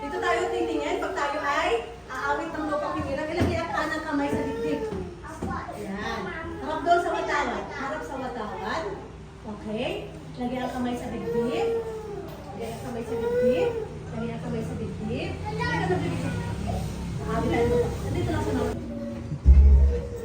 Dito tayo titingin pag tayo ay aawit ng lupang hinirang. Ilagay ang kanang kamay sa dibdib. Ayan. Harap doon sa watawan. Harap sa watawan. Okay. Lagay ang kamay sa dibdib. Lagay ang kamay sa dibdib. Lagay ang kamay sa dibdib. Lagay ang dibdib. Aawit tayo lupa. Dito lang sa naman.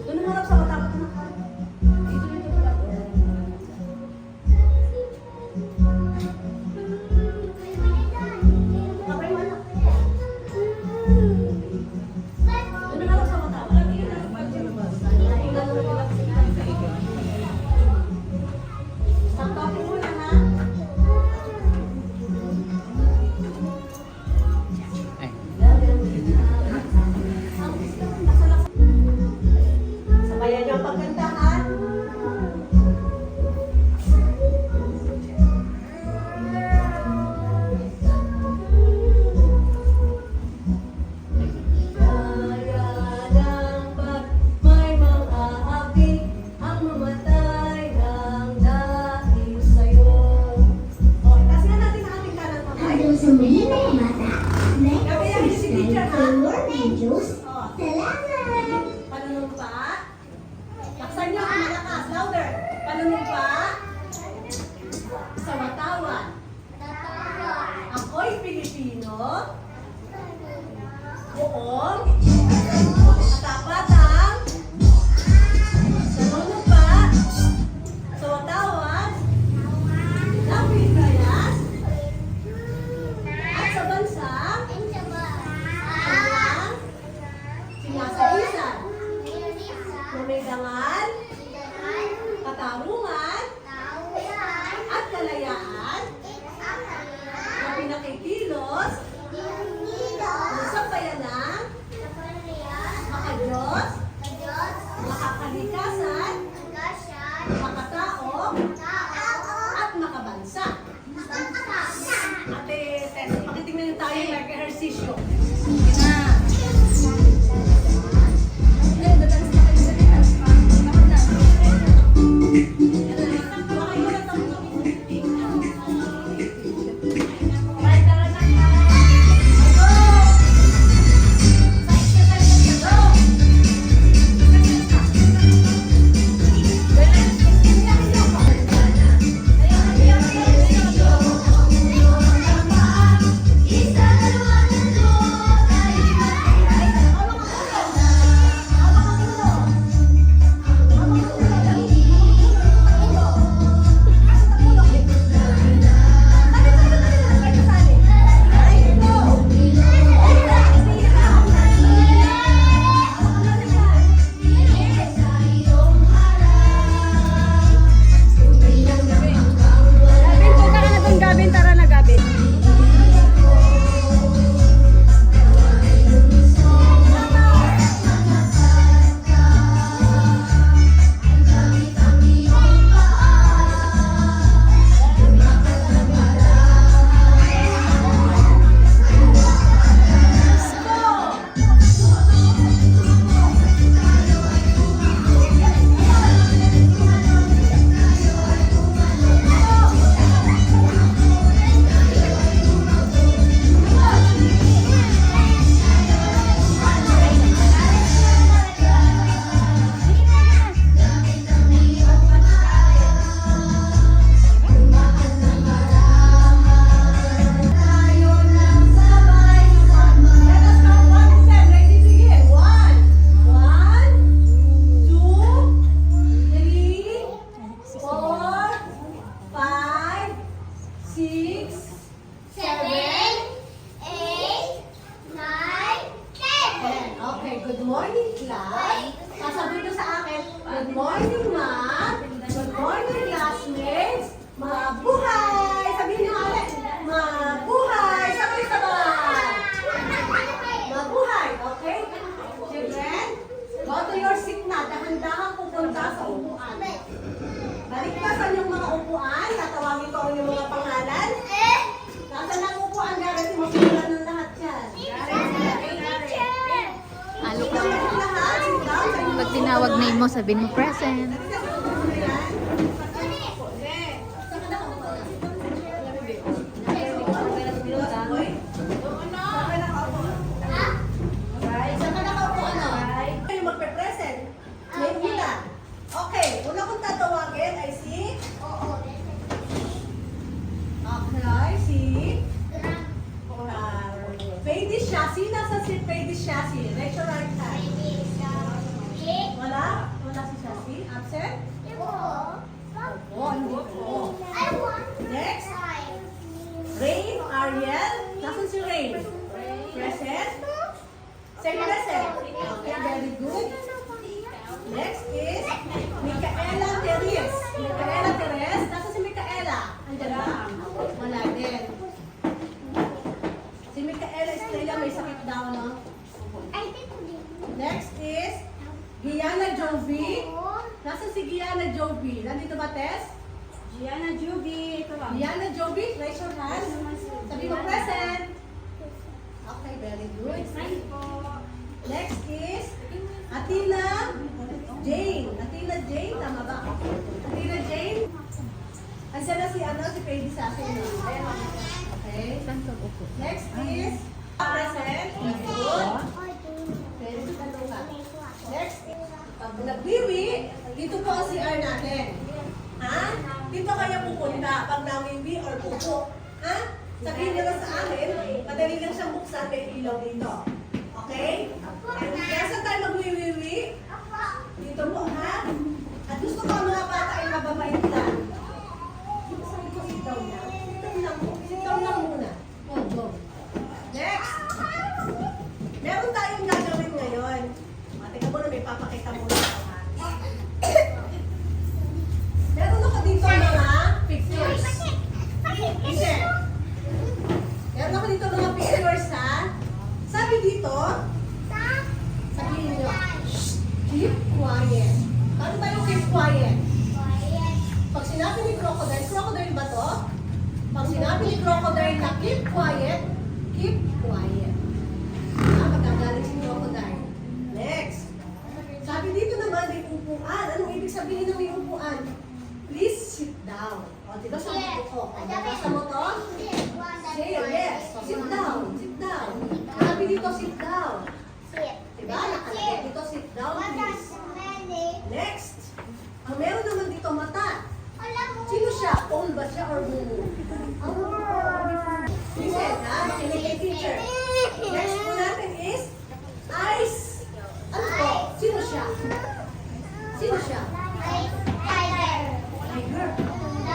Doon ang harap sa watawan. Dito dito pala. Sabayan niyo ang pagkantahan. Kaya dapat may mang-aapi ang mamatay ng dahil sa'yo. Okay, kasi na natin ang ating kanang kamay. Hanggang sa muli na yung mata. Gabi yan si teacher, ha? Medios. Oh. Salamat! Panunumpa. Laksan niyo ang malakas. Louder. Panunumpa. Sa watawan. Ako'y Pilipino. Buong. Katapatang. Panunumpa. Sa watawan. Ng Pilipinas. At sa bansa. Kanyang sinasaisan. Na may dangal, katarungan, at kalayaan na pinakikilos ng sambayanang makadiyos, makakalikasan, makatao, at makabansa. Ate Tess, pakitingnan tayo yung nag-ehersisyo. Good morning, class. Sasabihin nyo sa akin, good morning, ma'am. Good morning, classmates. Mabuhay! Sabihin nyo ulit, mabuhay! Sabay-sabay! Mabuhay, okay? Children, go to your seat na. Dahan-dahan pupunta sa upuan. Balik ka sa inyong mga upuan. Tatawagin ko ang inyong mga pangalan. Nasaan ang upuan? Gareth, mapulan ng lahat yan. Pag tinawag name mo, sabihin mo present. Shashi. Nasa si Baby Shashi. Raise your right hand. Wala? Wala si Shashi? Absent? Opo, hindi po. Next. Rain, Ariel. Nasaan si Rain? Present? Say present. Okay, very good. Next is Micaela Teres. Micaela Teres. Nasaan si Micaela? Andiyan ba? Wala din. Si Micaela Estrella may sakit daw, no? Next is Gianna Jovi. Nasaan si Gianna Jovi? Nandito ba, Tess? Gianna Juby, ito lang. Gianna Jovi, raise your hand. Sabi mo present. Okay, very good. Next is Atila Jane. Atila Jane, tama ba? Atila Jane. Andiyan na si Peggy sa akin. Okay. Saan ka upo? Next is present. Very good. Very good. Ano ka? Next is pag nagwiwi, dito po ang CR natin. Ha? Dito kaya pupunta pag nawiwi or pupo. Ha? Sabihin nyo lang sa amin, madali lang siyang buksan, may ilaw dito. Okay? Kaya saan tayo magwiwiwi? Dito po, ha? At gusto ko ang mga bata ay mababait lang. Sabi ko, sit down lang. Sit down lang muna. Oh, go. Next. Meron tayong gagawin ngayon. Teka muna, may papakita muna ako, ha? Meron ako dito mga pictures. Listen. Meron ako dito mga pictures, ha? Sabi dito, sabihin nyo, "Shh, keep quiet." Paano tayo keep quiet? Pag sinabi ni crocodile, crocodile ba to? Pag sinabi ni crocodile na keep quiet, keep quiet. Magagaling si crocodile. Next. Sabi dito naman, may upuan. Anong ibig sabihin ng may upuan? Please sit down. O, diba sabi ko, nabasa mo to? Say yes. Sit down. Sit down. Sabi dito, sit down. Diba? Nakalagay dito, sit down, please. Next. Ang meron naman dito, mata. Sino siya? Phone ba siya or bumo? Listen, ha? Makinig kay teacher. Next po natin is eyes. Ano to? Sino siya? Sino siya? Tiger.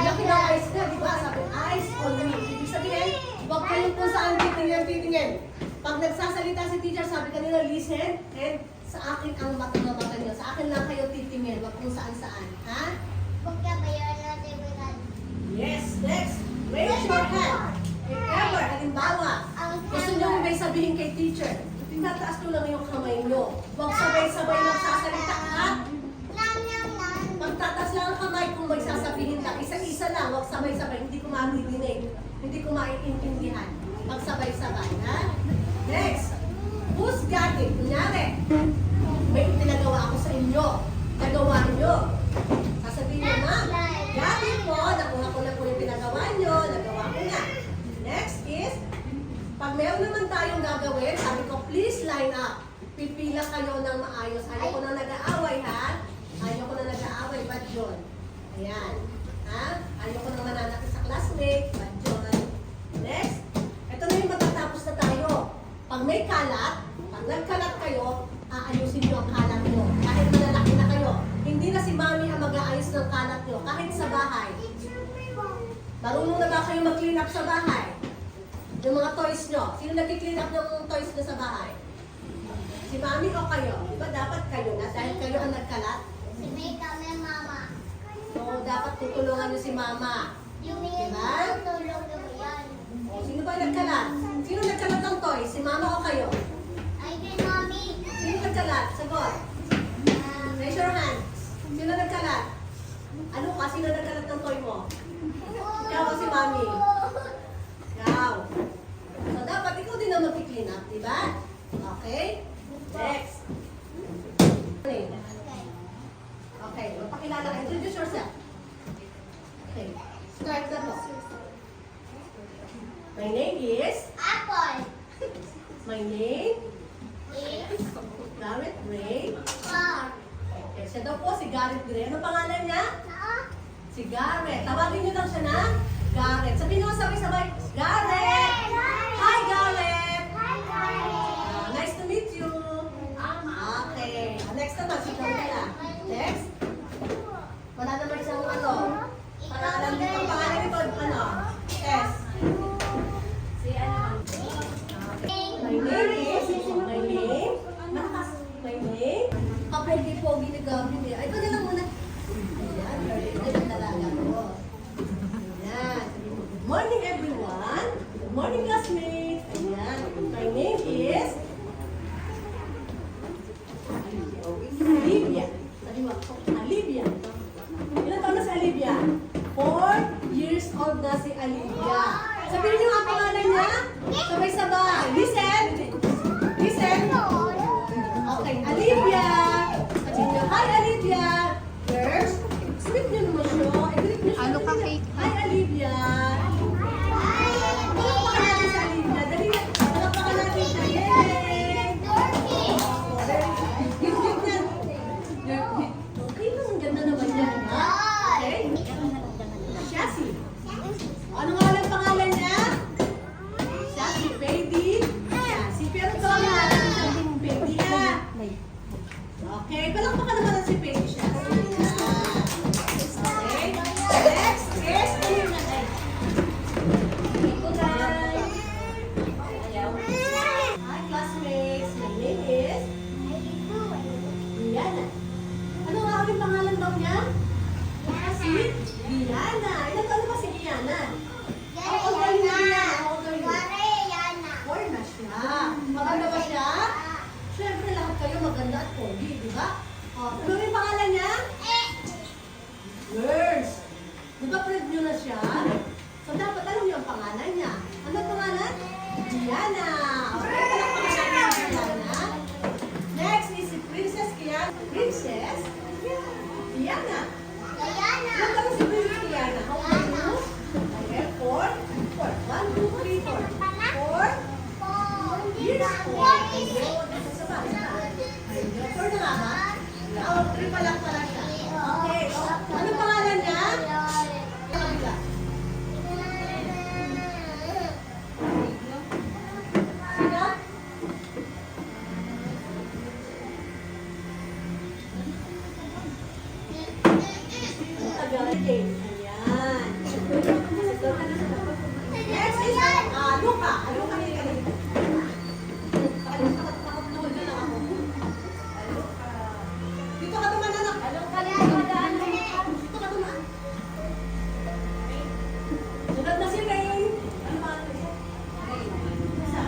Laki ng eyes na, di ba? Sabi, eyes on me. Ibig sabihin, huwag kayong kung saan titingin. Pag nagsasalita si teacher, sabi kanina, listen, and sa akin ang mata niyo. Sa akin lang kayo titingin, huwag kung saan-saan. Ha? Yes, next. Raise your hand. If ever, halimbawa, gusto nyo may sabihin kay teacher, tinataas nyo lang yung kamay nyo. Huwag sabay-sabay nagsasalita, ha? Magtataas lang ang kamay kung may sasabihin lang. Isa-isa lang, huwag sabay-sabay. Hindi ko madidinig. Hindi ko maiintindihan. Magsabay-sabay, ha? Next. Who's got it? Kunyari, may tinagawa ako sa inyo. Nagawa nyo. Sasabihin nyo, ma'am, got it po. Nakuha ko na po yung pinagawa nyo. Nagawa ko na. Next is, pag meron naman tayong gagawin, sabi ko, please line up. Pipila kayo ng maayos. Ayaw ko na nag-aaway, ha? Ayaw ko na nag-aaway, bad yun. Ayan. Ha? Ayaw ko na mananakit sa classmate, bad yun. Next, ito na yung matatapos na tayo. Pag may kalat, pag nagkalat kayo, aayusin nyo ang kalat nyo. Kahit malalaki na kayo. Hindi na si mami ang mag-aayos ng kalat nyo. Kahit sa bahay. Marunong na ba kayo mag-clean up sa bahay? Yung mga toys nyo. Sino nag-clean up ng toys nyo sa bahay? Si mami o kayo? Diba dapat kayo na dahil kayo ang nagkalat? So, dapat tutulungan nyo si mama. Diba? O, sino ba nagkalat? Sino nagkalat ng toys? Si mama o kayo? Sino nagkalat? Sagot. Raise your hands. Sino nagkalat? Ano ka? Sino nagkalat ng toy mo? Ikaw o si mami? Ikaw. So, dapat ikaw din ang mag-clean up, di ba? Okay? Next. Okay, magpakilala ka. Introduce yourself. Okay. Start na po. My name is? My name? Garrett Gray. Okay, siya daw po si Garrett Gray. Ano pangalan niya? Si Garrett. Tawagin niyo lang siya na Garrett. Sabihin niyo sabay-sabay, Garrett! Hi, Garrett! morning, everyone. Good morning, classmates. Ayan. My name is Olivia. Saliwa ko. Olivia. Ilan taon na si Olivia? 4 years old na si Olivia. Sabihin niyo ang pangalan niya. Sabay-sabay. Listen. Listen. Okay, Olivia. Sabihin niyo, hi Olivia. First, sweet niyo naman siya. I-greet niyo siya. Ano ka, Kate? Hi Olivia. Palakpakan natin si Olivia. Dali na. Palakpakan natin siya. Yay! Cute niya. Okay lang, ang ganda naman niya. Ha? Okay? Shashi. Ano nga lang pangalan niya? Shashi, baby. Shashi, pero ito ang natin sabing baby ha. Okay, palakpakan naman natin si baby Shashi. Okay, next is Hi classmates, my name is Diana. Ano nga ulit pangalan daw niya? Si Diana. Ilan taon na ba si Diana? How old are you, Diana? How old are you? 4 na siya. Maganda ba siya? Siyempre lahat kayo maganda at pogi, di ba? Ano yung pangalan niya? Girls. Di ba friend niyo na siya? So dapat alam niyo ang pangalan niya. Ano ang pangalan? Diana. Okay, palakpakan natin ang Diana. Next is si Princess Kiana. Princess Kiana. Ilan taon si Princess Kiana? How old are you? Okay, 4. 1, 2, 3, 4. 4 years old. Sabay, sabay. Ayun, 4 na nga ba? Oo, 3 pa lang pala siya. Okay. Anong pangalan niya? Kabila. Sino? Ayan. Next is Luca. Luca nila kanina. Nakatulog na lang ako. Dito ka duman, anak. Dito ka duman. Sunod na si Rain. Ano ba? Isa.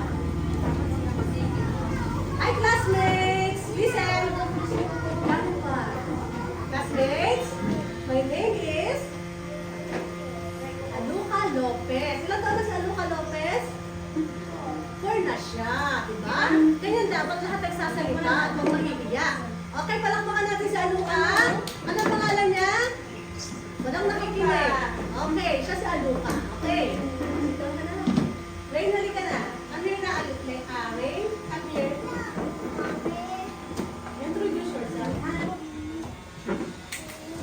Hi, classmates! Listen! Classmates, my name is Aluka Lopez. Ilan taon na si Aluka Lopez? 4 na siya, diba? Ganyan dapat lahat nagsasalita at huwag mahihiya. Okay, palakpakan natin si Aluka. Ano ang pangalan niya? Walang nakikinig. Okay, siya si Aluka. Okay. Rain, halika na. Come here na, Rain. Come here. Introduce yourself.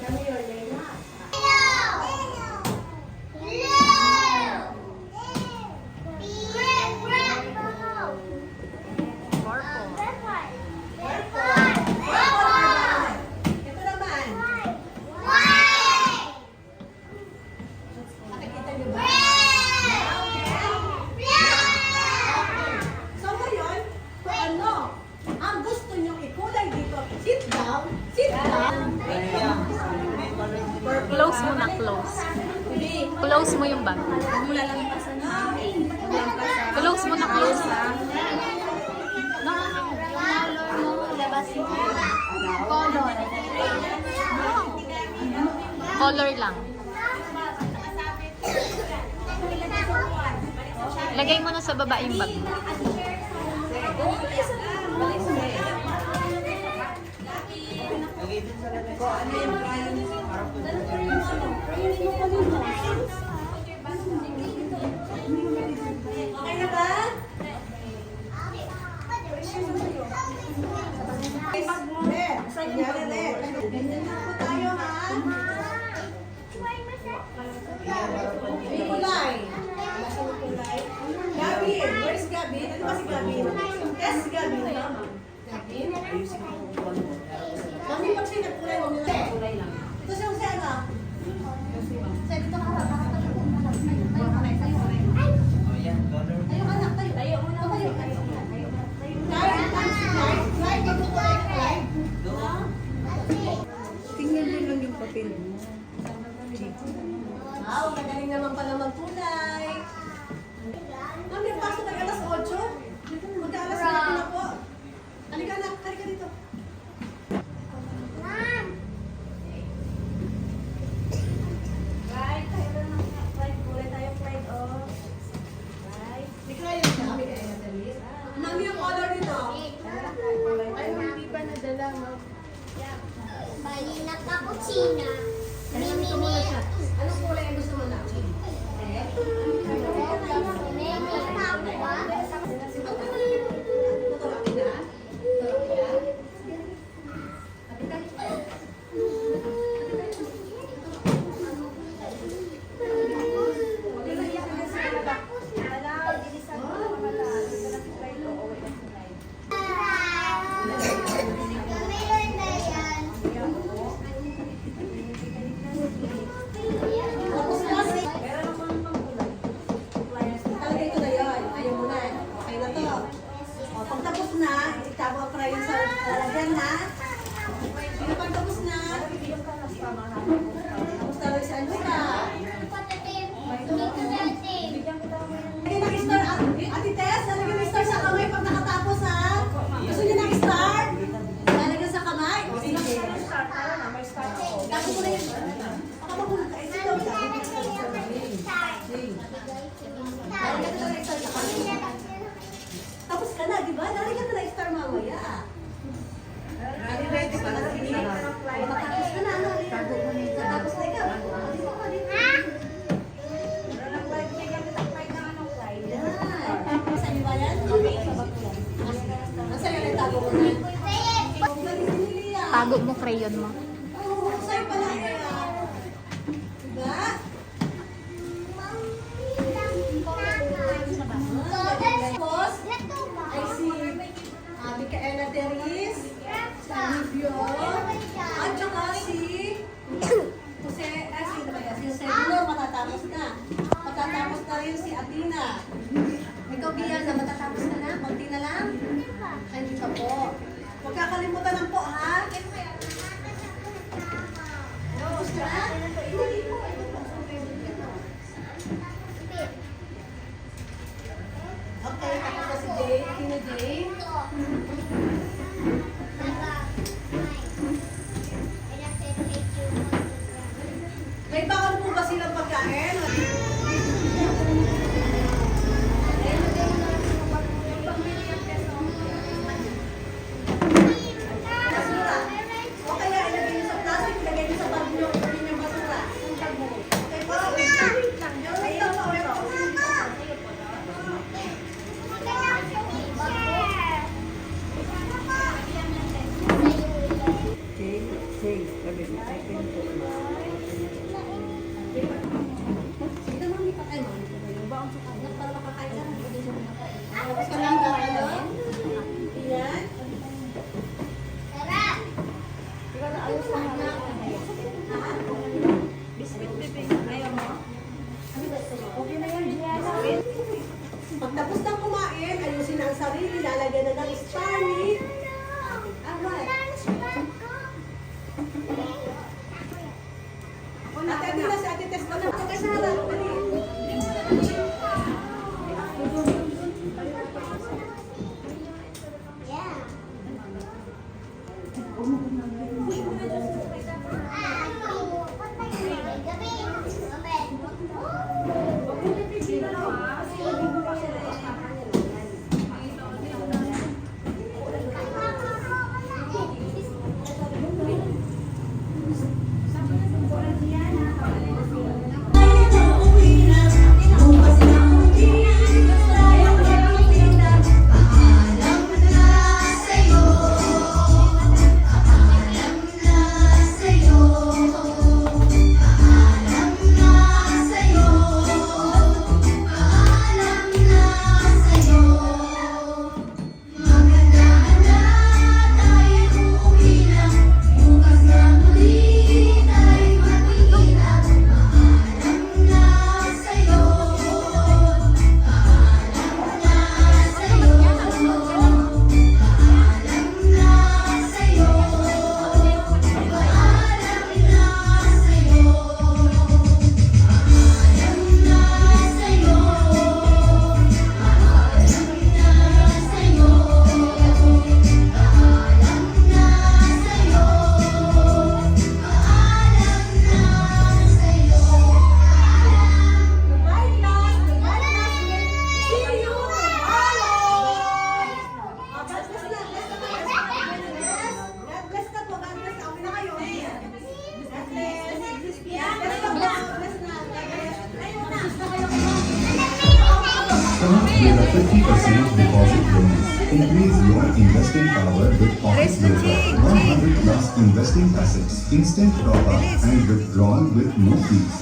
Come here, Rain. Ito naman. Nakikita niyo ba? So ngayon, kung ano ang gusto niyong ikulay dito, sit down, sit down. Close mo na, close. Close mo yung bag. Close mo na, close. Color lang. Lagay mo na sa baba yung bag mo. Okay na ba? Ganyan na po tayo, ha? May kulay. Gabi, where's Gabi? Ano ba si Gabi? Yes, si Gabi. Gabi? Mami, pag siya nagkulay, huwag nila kulay lang. Ito siya si ano? Sa dito ka harap. Tayo ka rin, tayo ka rin. Tayo anak, tayo. Tayo, tayo, tayo. Slide, magkukulay ka, slide. Tingnan din lang yung papel mo. Wow, magaling naman pala magkulay. Lalagyan ka na ng star sa kanila. Tapos ka na, di ba? Lalagyan ka na ng star mamaya. Ready ka na? Matapos ka na, ano? Matapos na ikaw. Dito ka, dito. Yan. Saan ba yan? Okay. Nasaan yung nagtago mo na? Ang galing ni Lilia. Tago mo crayon mo. Oo, sa'yo pala yan. Diba? Tapos, ay si Micaela Teris, si Livio, at saka si Jose, sino ba yan? Si Jose Dino, matatapos na. Matatapos na rin si Athena. Ikaw, Biana, matatapos ka na? Kunti na lang? Ay, hindi ka po. Huwag kakalimutan ng po, ha? Tapos ka na? Hindi po. Ito po. Okay, tapos na si Jay. Sino Jay? May bakal po ba silang pagkain? Basura. O kaya ilagay niyo sa plastic, ilagay niyo sa bag niyo, ilagay niyo basura. Okay po? Ay, ito po, ito. Sino mami pa kayo? Para makakain ka na. Tapos ka lang ano? Iyan. Pagtapos ng kumain, ayusin ang sarili, lalagyan na ng Spanish. Ate Adina, si Ate Tess, wala ka sa harap. Start with a 50% deposit bonus. Increase your investing power with Pocket Broker. 100 plus investing assets, instant top up and withdrawal with no fees.